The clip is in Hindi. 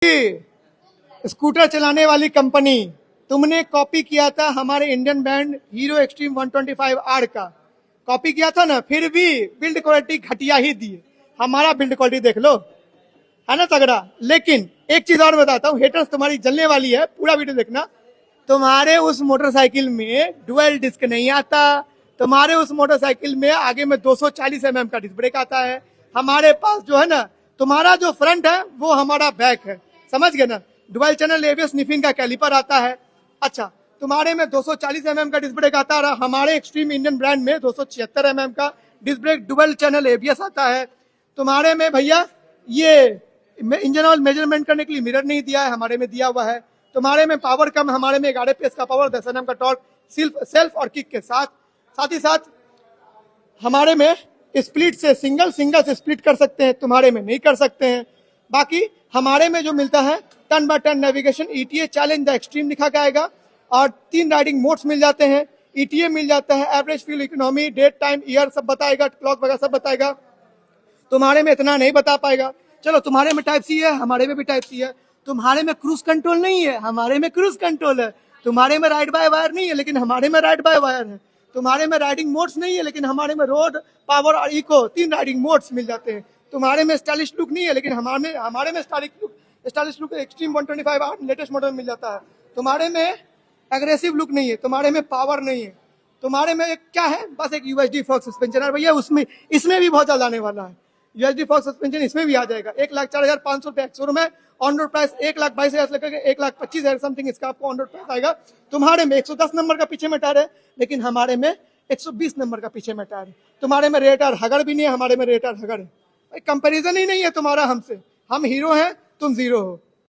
स्कूटर चलाने वाली कंपनी, तुमने कॉपी किया था हमारे Indian brand hero extreme 125R का, कॉपी किया था ना, फिर भी बिल्ड क्वालिटी घटिया ही दी। हमारा बिल्ड क्वालिटी देख लो, है ना तगड़ा। लेकिन एक चीज और बताता हूँ, हेटर्स तुम्हारी जलने वाली है, पूरा वीडियो देखना। तुम्हारे उस मोटरसाइकिल में डुअल डिस्क नहीं आता, तुम्हारे उस मोटरसाइकिल में आगे में 240 mm का डिस्क ब्रेक आता है। हमारे पास जो है ना, तुम्हारा जो फ्रंट है वो हमारा बैक है, समझ गए ना। डुअल चैनल एबीएस स्निफिंग का कैलिपर आता है। अच्छा, तुम्हारे में 240 mm का डिस्क ब्रेक आता है, हमारे एक्सट्रीम इंडियन ब्रांड में 276 mm का disc brake dual channel ABS आता है। तुम्हारे में भैया ये इंजन ऑयल मेजरमेंट करने के लिए मिरर नहीं दिया है, हमारे में दिया हुआ है। तुम्हारे में पावर कम, हमारे में 11 PS का पावर, 10 Nm का टॉर्क, सेल्फ और किक के साथ। साथ ही साथ हमारे में स्प्लिट से सिंगल से स्प्लिट कर सकते हैं, तुम्हारे में नहीं कर सकते हैं। बाकी हमारे में जो मिलता है turn by turn navigation, ETA challenge the extreme लिखा के आएगा, और 3 राइडिंग मोड्स मिल जाते हैं। ईटीए मिल जाता है, average fuel economy, date time, year सब बताएगा, क्लॉक वगैरह सब बताएगा। तुम्हारे में इतना नहीं बता पाएगा। चलो, तुम्हारे में टाइप सी है, हमारे में भी टाइप सी है। तुम्हारे में क्रूज कंट्रोल नहीं है, हमारे में क्रूज कंट्रोल है। तुम्हारे में राइड बाय वायर नहीं है, लेकिन हमारे में राइड बाय वायर है। तुम्हारे में राइडिंग मोड्स नहीं है, लेकिन हमारे में रोड, पावर और इको 3 राइडिंग मोड्स मिल जाते हैं। तुम्हारे में स्टाइलिश लुक नहीं है, लेकिन हमारे में stylish look Xtreme 125R latest model मिल जाता है। तुम्हारे में एग्रेसिव लुक नहीं है, तुम्हारे में पावर नहीं है। तुम्हारे में एक क्या है, बस एक यूएसडी फॉक्स सस्पेंशन है भैया, उसमें इसमें भी बहुत ज्यादा आने वाला है। यूएसडी फॉक्स सस्पेंशन इसमें भी आ जाएगा। 1,04,500 रुपए शोरूम है, ऑन रोड प्राइस 1,22,000 से लेकर 1,25,000 समथिंग इसका आपको ऑन रोड प्राइस आएगा। तुम्हारे में 110 नंबर का पीछे में टायर है, लेकिन हमारे में 120 नंबर का पीछे में टायर है। तुम्हारे में रेटर हगड़ भी नहीं है, हमारे में रेटर हगड़ है। कंपैरिजन ही नहीं है तुम्हारा हमसे। हम हीरो हैं, तुम जीरो हो।